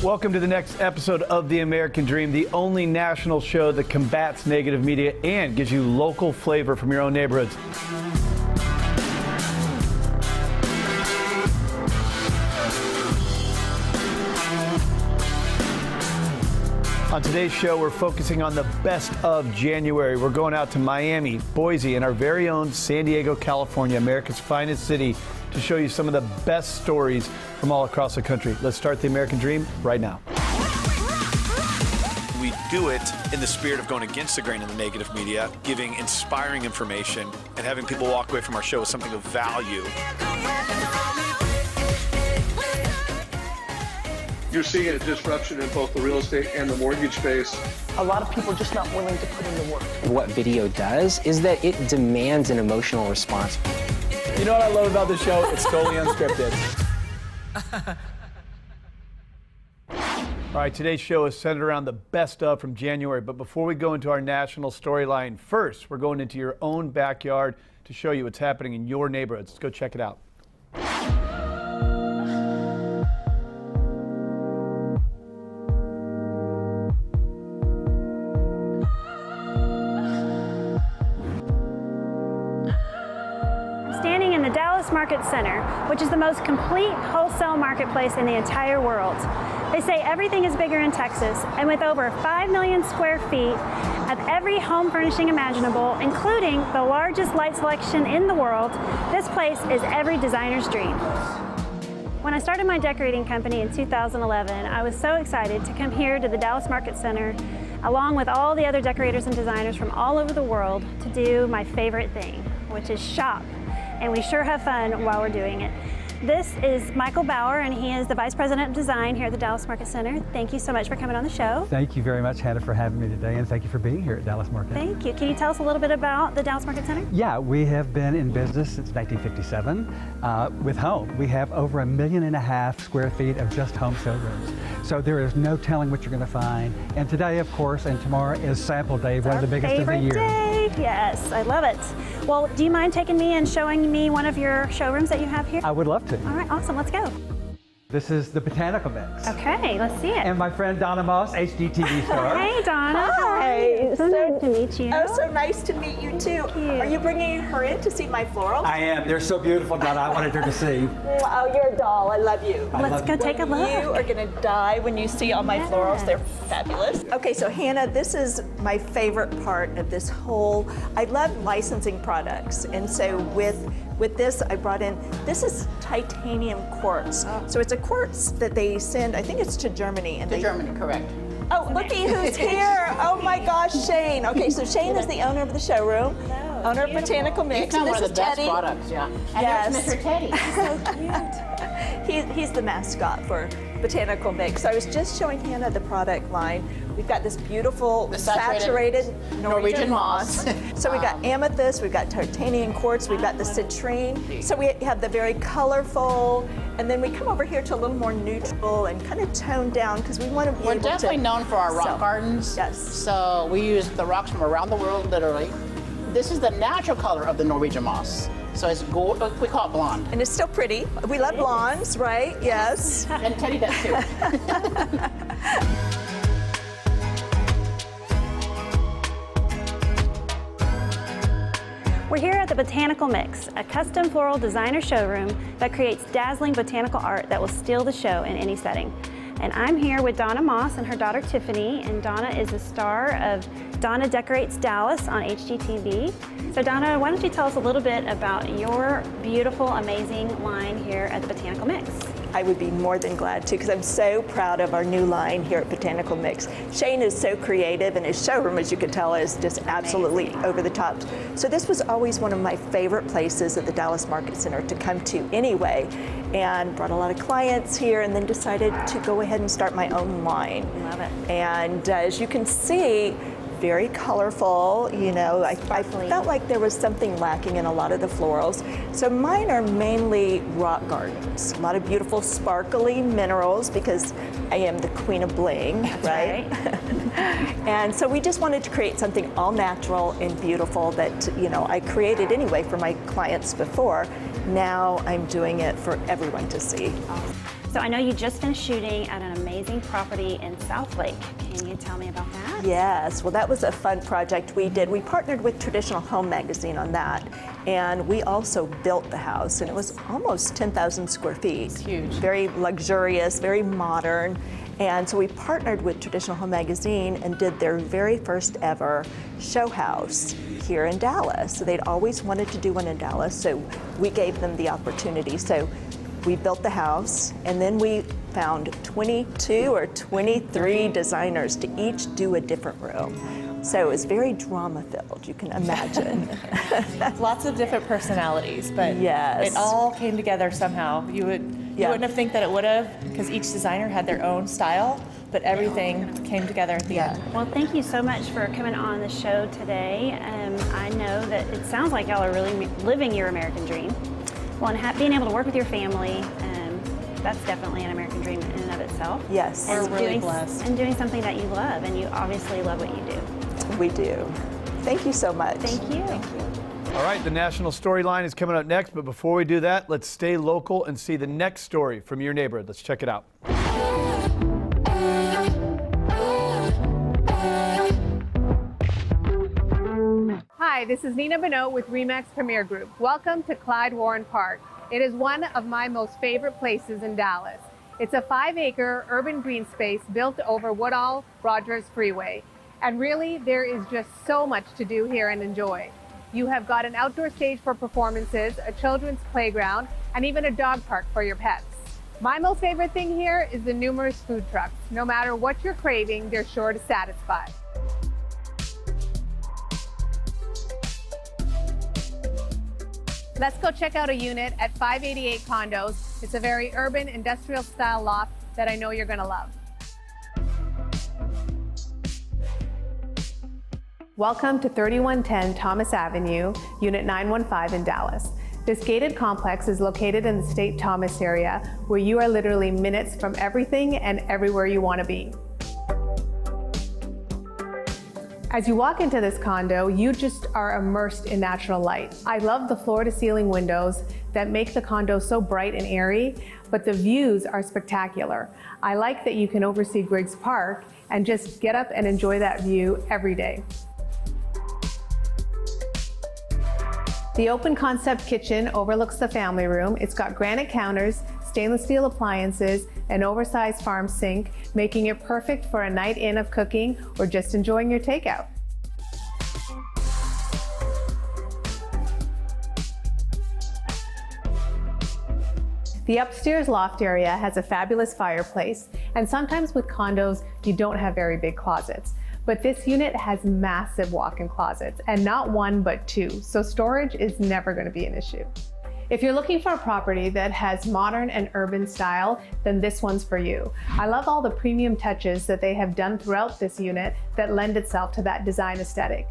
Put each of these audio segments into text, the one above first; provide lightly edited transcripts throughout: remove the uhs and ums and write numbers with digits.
Welcome to the next episode of The American Dream, the only national show that combats negative media and gives you local flavor from your own neighborhoods. On today's show, we're focusing on the best of January. We're going out to Miami, Boise, and our very own San Diego, California, America's finest city, to show you some of the best stories from all across the country. Let's start the American Dream right now. We do it in the spirit of going against the grain of the negative media, giving inspiring information, and having people walk away from our show with something of value. You're seeing a disruption in both the real estate and the mortgage space. A lot of people are just not willing to put in the work. What video does is that it demands an emotional response. You know what I love about the show? It's totally unscripted. All right, today's show is centered around the best of from January. But before we go into our national storyline, first, we're going into your own backyard to show you what's happening in your neighborhoods. Let's go check it out. Standing in the Dallas Market Center, which is the most complete wholesale marketplace in the entire world. They say everything is bigger in Texas, and with over 5 million square feet of every home furnishing imaginable, including the largest light selection in the world, this place is every designer's dream. When I started my decorating company in 2011, I was so excited to come here to the Dallas Market Center, along with all the other decorators and designers from all over the world, to do my favorite thing, which is shop. And we sure have fun while we're doing it. This is Michael Bauer, and he is the Vice President of Design here at the Dallas Market Center. Thank you so much for coming on the show. Thank you very much, Hannah, for having me today, and thank you for being here at Dallas Market. Thank you. Can you tell us a little bit about the Dallas Market Center? Yeah, we have been in business since 1957 with home. We have over 1.5 million square feet of just home showrooms. So there is no telling what you're going to find. And today, of course, and tomorrow is sample day, one of the biggest of the year. Day. Yes, I love it. Well, do you mind taking me and showing me one of your showrooms that you have here? I would love to. All right, awesome. Let's go. This is the Botanical Mix. Okay, let's see it. And my friend Donna Moss, HGTV star. Hey, Donna. Hi. So nice to meet you. Oh, so nice to meet you too. Are you bringing her in to see my florals? I am. They're so beautiful, Donna. I wanted her to see. Oh, you're a doll. I love you. Let's go take a look. You are going to die when you see all my florals. They're fabulous. Okay, so Hannah, this is my favorite part of this whole, I love licensing products. And so with this, I brought in, this is titanium quartz. So it's a quartz that they send, I think it's to Germany. And Germany, correct. Oh, looky who's here. Oh my gosh, Shane. Okay, so Shane is the owner of the showroom, owner of Botanical Mix. You found this one of the best Teddy. products, yeah. And Yes. there's Mr. Teddy. So cute. He's the mascot for Botanical Mix. So I was just showing Hannah the product line. We've got this beautiful The saturated Norwegian moss. So we've got amethyst, we've got titanium quartz, we've got the citrine. So we have the very colorful, and then we come over here to a little more neutral and kind of toned down because we want to be We're able to definitely known for our rock sell. gardens. Yes. So we use the rocks from around the world, literally. This is the natural color of the Norwegian moss. So it's gold, we call it blonde. And it's still pretty. We love blondes, right? Yes. And Teddy does too. We're here at the Botanical Mix, a custom floral designer showroom that creates dazzling botanical art that will steal the show in any setting. And I'm here with Donna Moss and her daughter Tiffany, and Donna is the star of Donna Decorates Dallas on HGTV. So Donna, why don't you tell us a little bit about your beautiful, amazing line here at the Botanical Mix? I would be more than glad to, because I'm so proud of our new line here at Botanical Mix. Shane is so creative, and his showroom, as you can tell, is just absolutely over the top. So this was always one of my favorite places at the Dallas Market Center to come to anyway, and brought a lot of clients here, and then decided to go ahead and start my own line. Love it. And as you can see, very colorful, you know, I felt like there was something lacking in a lot of the florals. So mine are mainly rock gardens, a lot of beautiful sparkly minerals because I am the queen of bling, right? And so we just wanted to create something all natural and beautiful that, you know, I created anyway for my clients before. Now I'm doing it for everyone to see. So I know you just finished shooting at an amazing amazing property in South Lake. Can you tell me about that? Yes, well, that was a fun project we did. We partnered with Traditional Home Magazine on that, and we also built the house, and it was almost 10,000 square feet. It's huge. Very luxurious, very modern. And so we partnered with Traditional Home Magazine and did their very first ever show house here in Dallas. So they'd always wanted to do one in Dallas, so we gave them the opportunity. So we built the house, and then we found 22 or 23 designers to each do a different room. So it was very drama-filled, you can imagine. Lots of different personalities, but Yes. it all came together somehow. You wouldn't have think that it would have, because each designer had their own style, but everything came together at the end. Well, thank you so much for coming on the show today. I know that it sounds like y'all are really living your American dream. Well, and being able to work with your family, that's definitely an American dream in and of itself. Yes. And We're really blessed. And doing something that you love, and you obviously love what you do. We do. Thank you so much. Thank you. Thank you. All right, the national storyline is coming up next, but before we do that, let's stay local and see the next story from your neighborhood. Let's check it out. Hi, this is Nina Bhanot with Remax Premier Group. Welcome to Clyde Warren Park. It is one of my most favorite places in Dallas. It's a 5-acre urban green space built over Woodall Rogers Freeway. And really, there is just so much to do here and enjoy. You have got an outdoor stage for performances, a children's playground, and even a dog park for your pets. My most favorite thing here is the numerous food trucks. No matter what you're craving, they're sure to satisfy. Let's go check out a unit at 588 Condos. It's a very urban, industrial style loft that I know you're gonna love. Welcome to 3110 Thomas Avenue, Unit 915 in Dallas. This gated complex is located in the State Thomas area, where you are literally minutes from everything and everywhere you want to be. As you walk into this condo, you just are immersed in natural light. I love the floor-to-ceiling windows that make the condo so bright and airy, but the views are spectacular. I like that you can oversee Griggs Park and just get up and enjoy that view every day. The open concept kitchen overlooks the family room. It's got granite counters, stainless steel appliances, an oversized farm sink, making it perfect for a night in of cooking or just enjoying your takeout. The upstairs loft area has a fabulous fireplace, and sometimes with condos, you don't have very big closets. But this unit has massive walk-in closets, and not one, but two, so storage is never going to be an issue. If you're looking for a property that has modern and urban style, then this one's for you. I love all the premium touches that they have done throughout this unit that lend itself to that design aesthetic.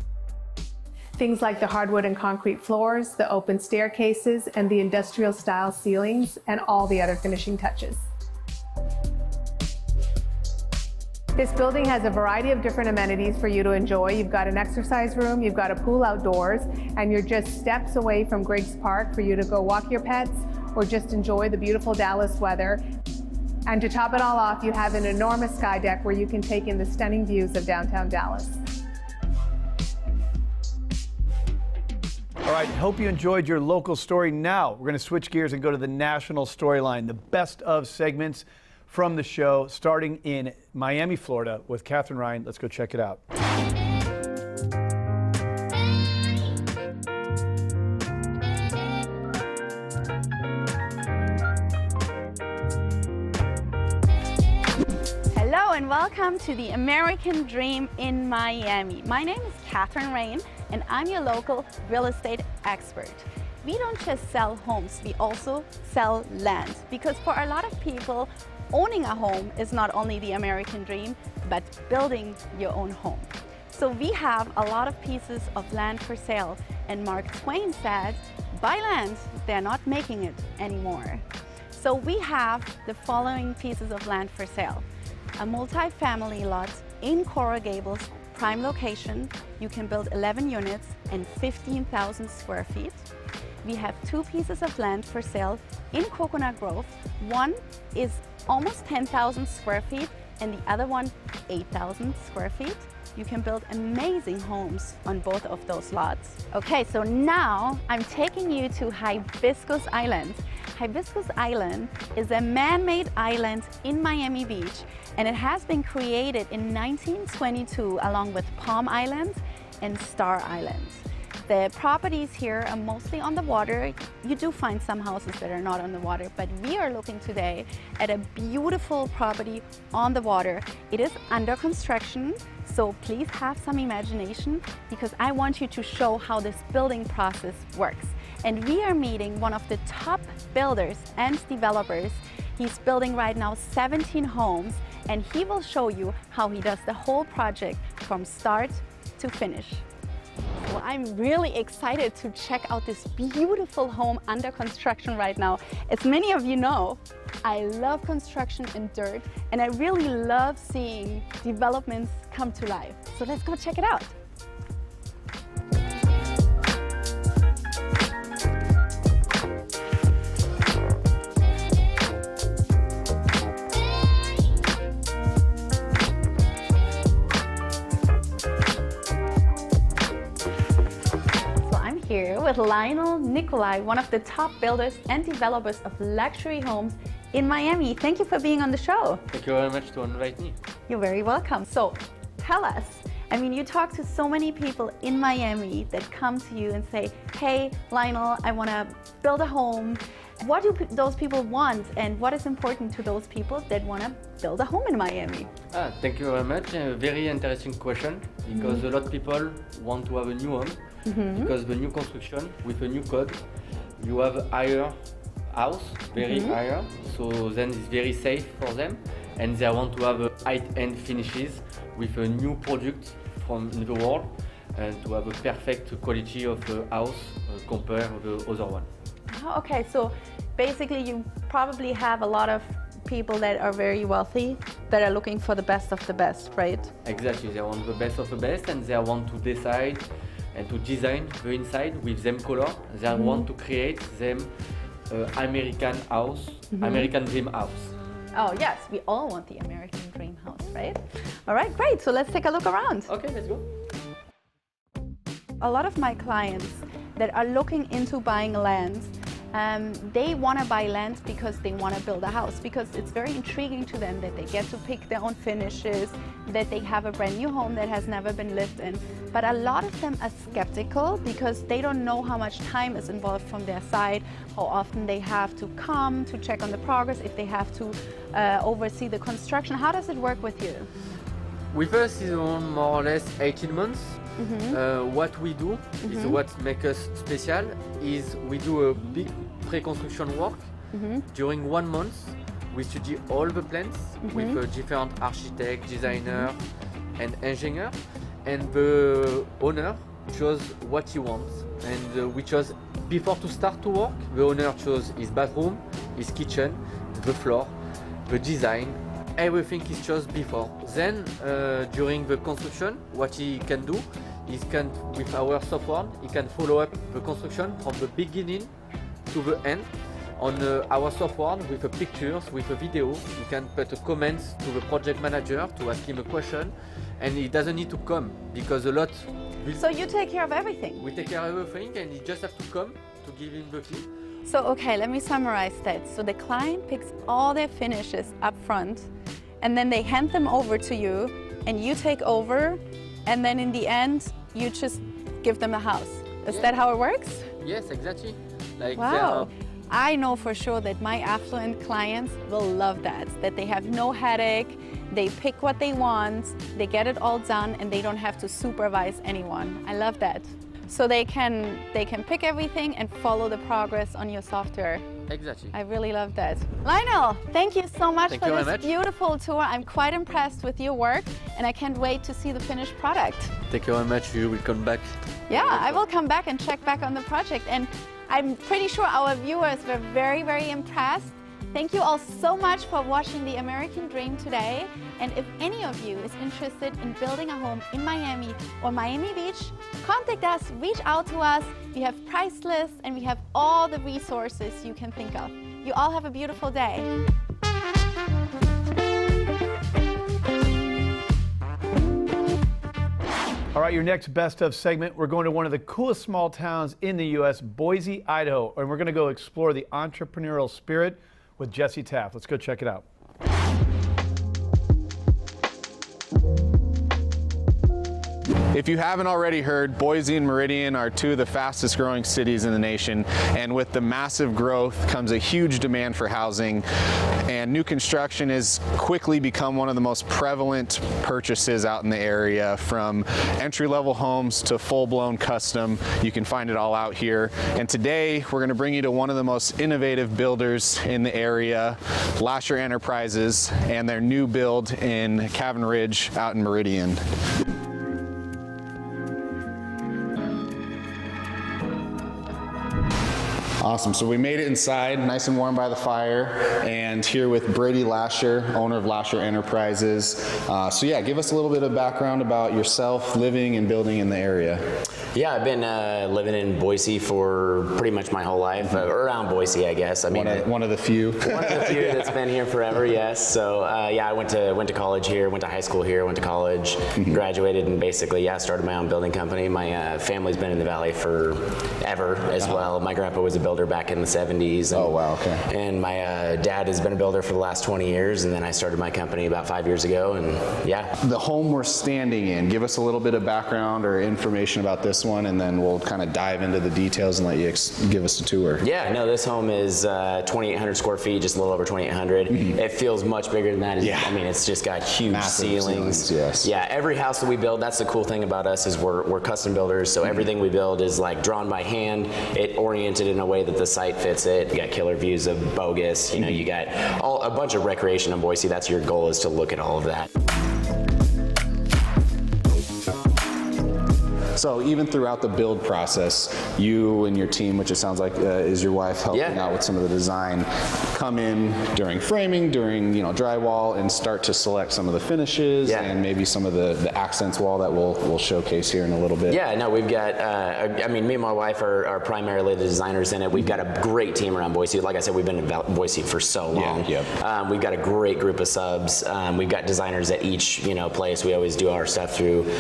Things like the hardwood and concrete floors, the open staircases, and the industrial style ceilings, and all the other finishing touches. This building has a variety of different amenities for you to enjoy. You've got an exercise room, you've got a pool outdoors, and you're just steps away from Griggs Park for you to go walk your pets or just enjoy the beautiful Dallas weather. And to top it all off, you have an enormous sky deck where you can take in the stunning views of downtown Dallas. All right, hope you enjoyed your local story. Now, we're going to switch gears and go to the national storyline, the best of segments from the show, starting in Miami, Florida, with Catherine Ryan. Let's go check it out. Hello and welcome to the American Dream in Miami. My name is Catherine Ryan, and I'm your local real estate expert. We don't just sell homes, we also sell land, because for a lot of people, owning a home is not only the American dream, but building your own home. So we have a lot of pieces of land for sale, and Mark Twain said, buy land, they're not making it anymore. So we have the following pieces of land for sale. A multi-family lot in Coral Gables, prime location. You can build 11 units and 15,000 square feet. We have two pieces of land for sale in Coconut Grove. One is almost 10,000 square feet and the other one 8,000 square feet. You can build amazing homes on both of those lots. Okay, so now I'm taking you to Hibiscus Island. Hibiscus Island is a man-made island in Miami Beach, and it has been created in 1922 along with Palm Island and Star Island. The properties here are mostly on the water. You do find some houses that are not on the water, but we are looking today at a beautiful property on the water. It is under construction, so please have some imagination because I want you to show how this building process works. And we are meeting one of the top builders and developers. He's building right now 17 homes, and he will show you how he does the whole project from start to finish. Well, I'm really excited to check out this beautiful home under construction right now. As many of you know, I love construction and dirt, and I really love seeing developments come to life. So let's go check it out. Here with Lionel Nicolai, one of the top builders and developers of luxury homes in Miami. Thank you for being on the show. Thank you very much to invite me. You're very welcome. So tell us, I mean, you talk to so many people in Miami that come to you and say, hey, Lionel, I want to build a home. What do those people want, and what is important to those people that want to build a home in Miami? Thank you very much. A very interesting question, because a lot of people want to have a new home. Because the new construction with a new code, you have a higher house, very higher, so then it's very safe for them, and they want to have a high-end finishes with a new product from the world, and to have a perfect quality of the house compared to the other one. Oh, okay, so basically you probably have a lot of people that are very wealthy that are looking for the best of the best, right? Exactly, they want the best of the best, and they want to decide and to design the inside with them color. They want to create them American house, American dream house. Oh yes, we all want the American dream house, right? All right, great, so let's take a look around. Okay, let's go. A lot of my clients that are looking into buying land, they want to buy land because they want to build a house, because it's very intriguing to them that they get to pick their own finishes, that they have a brand new home that has never been lived in. But a lot of them are skeptical because they don't know how much time is involved from their side, how often they have to come to check on the progress, if they have to oversee the construction. How does it work with you? With us is on more or less 18 months. What we do is what makes us special is we do a big pre-construction work. During 1 month we study all the plans with a different architect, designer and engineer, and the owner chose what he wants, and we chose before to start to work. The owner chose his bathroom, his kitchen, the floor, the design. Everything is chosen before. Then, during the construction, what he can do is with our software, he can follow up the construction from the beginning to the end on our software with the pictures, with a video. You can put a comments to the project manager to ask him a question, and he doesn't need to come because a lot. So you take care of everything? We take care of everything, and he just have to come to give him the key. So, okay, let me summarize that. So the client picks all their finishes up front, and then they hand them over to you, and you take over, and then in the end, you just give them a house. Is that how it works? Yes, exactly. Like wow. I know for sure that my affluent clients will love that they have no headache, they pick what they want, they get it all done, and they don't have to supervise anyone. I love that. So they can pick everything and follow the progress on your software. Exactly. I really love that. Lionel, thank you so much for this beautiful tour. I'm quite impressed with your work, and I can't wait to see the finished product. Thank you very much. You will come back. Yeah, I will come back and check back on the project, and I'm pretty sure our viewers were very, very impressed. Thank you all so much for watching The American Dream today. And if any of you is interested in building a home in Miami or Miami Beach, contact us, reach out to us. We have price lists and we have all the resources you can think of. You all have a beautiful day. right, your next best of segment, we're going to one of the coolest small towns in the U.S., Boise, Idaho, and we're going to go explore the entrepreneurial spirit with Jesse Taft. Let's go check it out. If you haven't already heard, Boise and Meridian are two of the fastest growing cities in the nation, and with the massive growth comes a huge demand for housing, and new construction has quickly become one of the most prevalent purchases out in the area, from entry-level homes to full-blown custom. You can find it all out here, and today we're going to bring you to one of the most innovative builders in the area, Lasher Enterprises, and their new build in Cabin Ridge out in Meridian. Awesome, so we made it inside, nice and warm by the fire, and here with Brady Lasher, owner of Lasher Enterprises. So yeah, give us a little bit of background about yourself, living and building in the area. Yeah, I've been living in Boise for pretty much my whole life, around Boise, I guess. I mean, one of the few. One of the few that's been here forever, yes. So yeah, I went to college here, went to high school here, went to college, graduated, and basically, yeah, started my own building company. My family's been in the Valley forever as well. My grandpa was a builder back in the 70s. And, oh, wow, okay. And my dad has been a builder for the last 20 years, and then I started my company about 5 years ago, and yeah. The home we're standing in, give us a little bit of background or information about this one, and then we'll kind of dive into the details and let you give us a tour. Yeah, no, this home is 2,800 square feet, just a little over 2,800. It feels much bigger than that. Yeah. I mean, it's just got huge massive ceilings. Yes. Yeah, every house that we build, that's the cool thing about us, is we're custom builders, so everything we build is like drawn by hand, it oriented in a way that the site fits it. You got killer views of Bogus, you know, you got a bunch of recreation in Boise. That's your goal, is to look at all of that. So even throughout the build process, you and your team, which it sounds like is your wife, helping out with some of the design, come in during framing, during drywall, and start to select some of the finishes and maybe some of the accents wall that we'll showcase here in a little bit. Yeah, no, we've got, I mean, me and my wife are primarily the designers in it. We've got a great team around Boise. Like I said, we've been in Boise for so long. We've got a great group of subs. We've got designers at each place. We always do our stuff through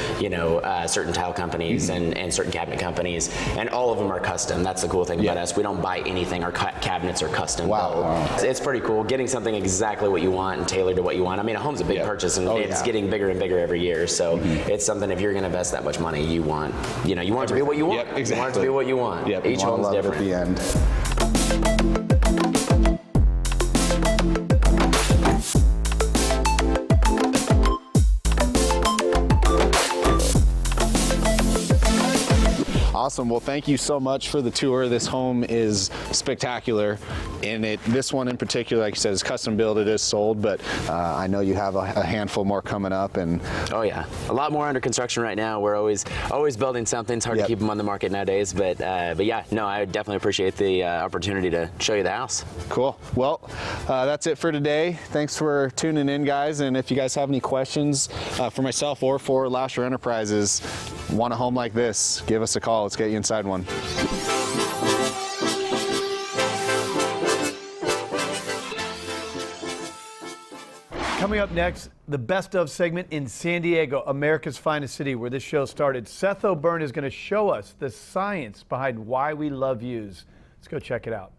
certain tile companies and certain cabinet companies, and all of them are custom. That's the cool thing about us. We don't buy anything. Our cabinets are custom built. It's pretty cool, getting something exactly what you want and tailored to what you want. I mean, a home's a big purchase, and it's getting bigger and bigger every year. So it's something, if you're going to invest that much money, you want it to be what you want. Exactly. You want it to be what you want. Each home's different. At the end. Awesome. Well, thank you so much for the tour. This home is spectacular, and this one in particular, like you said, is custom built. It is sold, but I know you have a handful more coming up. And oh yeah, a lot more under construction right now. We're always building something. It's hard to keep them on the market nowadays, but yeah, no, I definitely appreciate the opportunity to show you the house. Cool. Well, that's it for today. Thanks for tuning in, guys. And if you guys have any questions for myself or for Lasher Enterprises, want a home like this, give us a call. Let's get you inside one. Coming up next, the best of segment in San Diego, America's finest city, where this show started. Seth O'Byrne is going to show us the science behind why we love views. Let's go check it out.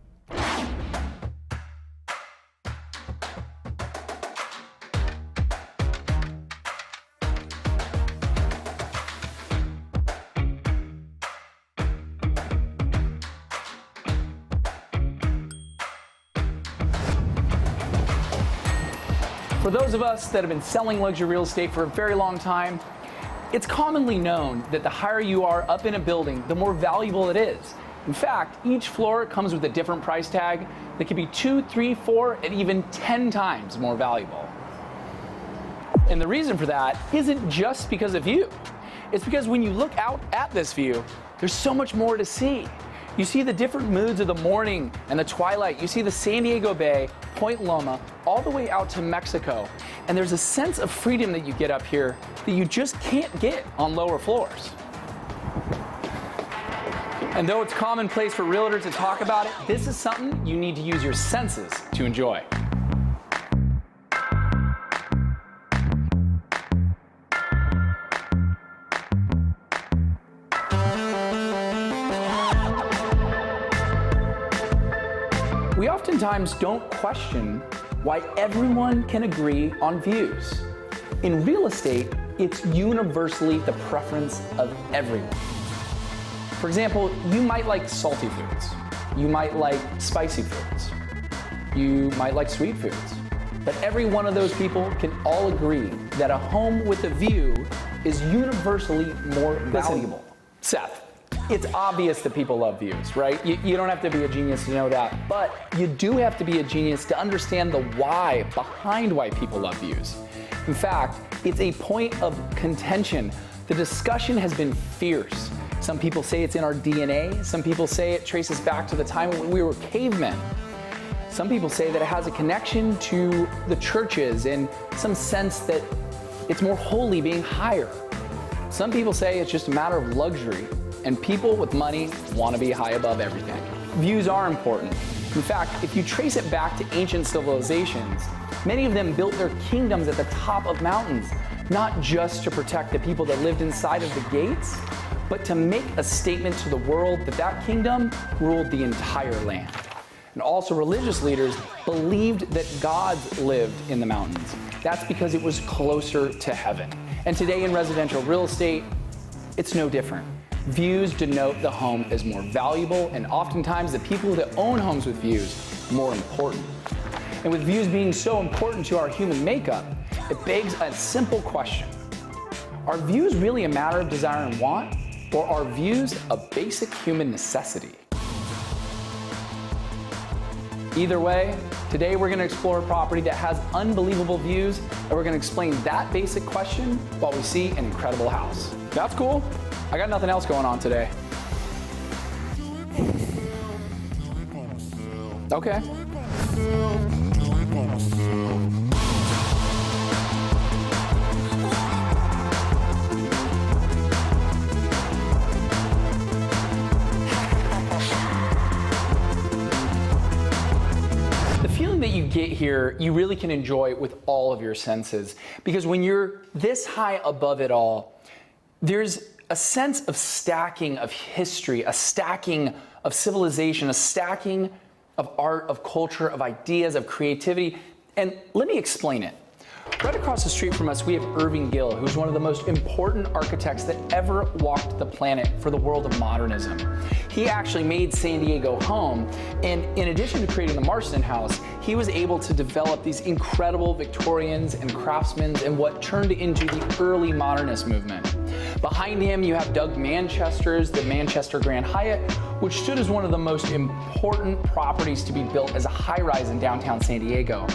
For those of us that have been selling luxury real estate for a very long time, it's commonly known that the higher you are up in a building, the more valuable it is. In fact, each floor comes with a different price tag that can be 2, 3, 4, and even 10 times more valuable. And the reason for that isn't just because of you. It's because when you look out at this view, there's so much more to see. You see the different moods of the morning and the twilight. You see the San Diego Bay, Point Loma, all the way out to Mexico. And there's a sense of freedom that you get up here that you just can't get on lower floors. And though it's commonplace for realtors to talk about it, this is something you need to use your senses to enjoy. oftentimes don't question why everyone can agree on views. In real estate, it's universally the preference of everyone. For example, you might like salty foods. You might like spicy foods. You might like sweet foods. But every one of those people can all agree that a home with a view is universally more valuable. Seth, it's obvious that people love views, right? You don't have to be a genius to know that, but you do have to be a genius to understand the why behind why people love views. In fact, it's a point of contention. The discussion has been fierce. Some people say it's in our DNA. Some people say it traces back to the time when we were cavemen. Some people say that it has a connection to the churches in some sense that it's more holy being higher. Some people say it's just a matter of luxury, and people with money want to be high above everything. Views are important. In fact, if you trace it back to ancient civilizations, many of them built their kingdoms at the top of mountains, not just to protect the people that lived inside of the gates, but to make a statement to the world that that kingdom ruled the entire land. And also religious leaders believed that gods lived in the mountains. That's because it was closer to heaven. And today in residential real estate, it's no different. Views denote the home as more valuable, and oftentimes the people that own homes with views more important. And with views being so important to our human makeup, it begs a simple question. Are views really a matter of desire and want, or are views a basic human necessity? Either way, today we're going to explore a property that has unbelievable views, and we're going to explain that basic question while we see an incredible house. That's cool. I got nothing else going on today. Okay. That you get here, you really can enjoy with all of your senses, because when you're this high above it all, there's a sense of stacking of history, a stacking of civilization, a stacking of art, of culture, of ideas, of creativity. And let me explain it. Right across the street from us, we have Irving Gill, who's one of the most important architects that ever walked the planet for the world of modernism. He actually made San Diego home, and in addition to creating the Marston House, he was able to develop these incredible Victorians and craftsmen and what turned into the early modernist movement. Behind him, you have Doug Manchester's the Manchester Grand Hyatt, which stood as one of the most important properties to be built as a high-rise in downtown San Diego.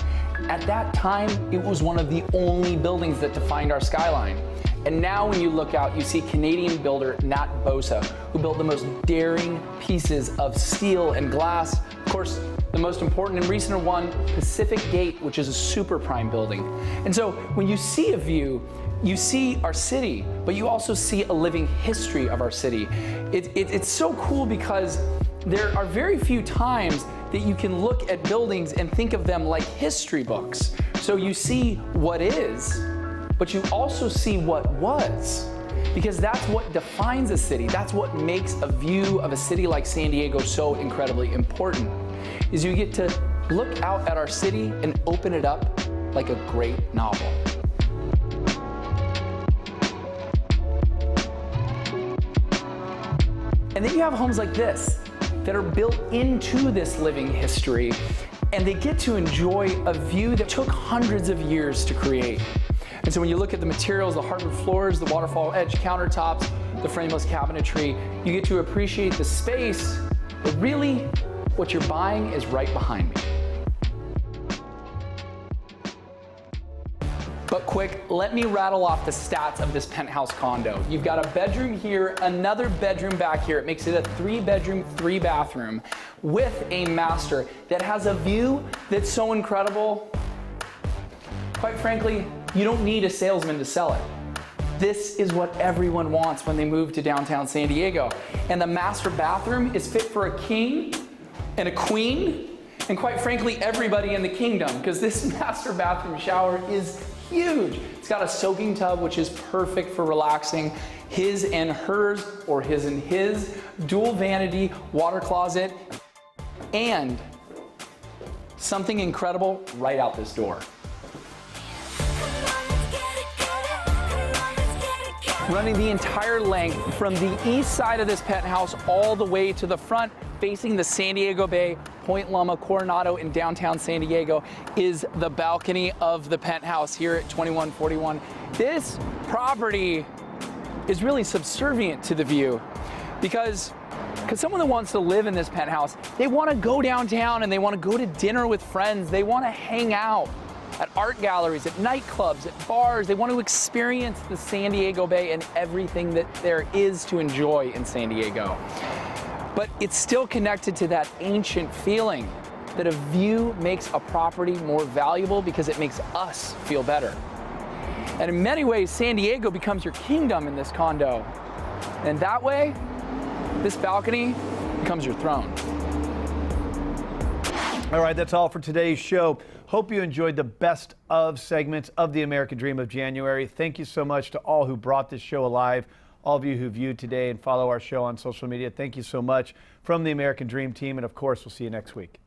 At that time, it was one of the only buildings that defined our skyline. And now when you look out, you see Canadian builder Nat Bosa, who built the most daring pieces of steel and glass. Of course, the most important and recent one, Pacific Gate, which is a super prime building. And so when you see a view, you see our city, but you also see a living history of our city. It's so cool because there are very few times that you can look at buildings and think of them like history books. So you see what is, but you also see what was, because that's what defines a city. That's what makes a view of a city like San Diego so incredibly important, is you get to look out at our city and open it up like a great novel. And then you have homes like this that are built into this living history, and they get to enjoy a view that took hundreds of years to create. And so when you look at the materials, the hardwood floors, the waterfall edge countertops, the frameless cabinetry, you get to appreciate the space, but really what you're buying is right behind me. But quick, let me rattle off the stats of this penthouse condo. You've got a bedroom here, another bedroom back here. It makes it a 3-bedroom, 3-bathroom with a master that has a view that's so incredible. Quite frankly, you don't need a salesman to sell it. This is what everyone wants when they move to downtown San Diego. And the master bathroom is fit for a king and a queen, and quite frankly, everybody in the kingdom, because this master bathroom shower is huge. It's got a soaking tub, which is perfect for relaxing. His and hers, or his and his, dual vanity water closet. And something incredible right out this door. Running the entire length from the east side of this penthouse all the way to the front, facing the San Diego Bay, Point Loma, Coronado in downtown San Diego, is the balcony of the penthouse here at 2141. This property is really subservient to the view because someone that wants to live in this penthouse, they want to go downtown and they want to go to dinner with friends. They want to hang out at art galleries, at nightclubs, at bars. They want to experience the San Diego Bay and everything that there is to enjoy in San Diego. But it's still connected to that ancient feeling that a view makes a property more valuable because it makes us feel better. And in many ways, San Diego becomes your kingdom in this condo. And that way, this balcony becomes your throne. All right, that's all for today's show. Hope you enjoyed the best of segments of the American Dream of January. Thank you so much to all who brought this show alive, all of you who viewed today and follow our show on social media. Thank you so much from the American Dream team, and of course, we'll see you next week.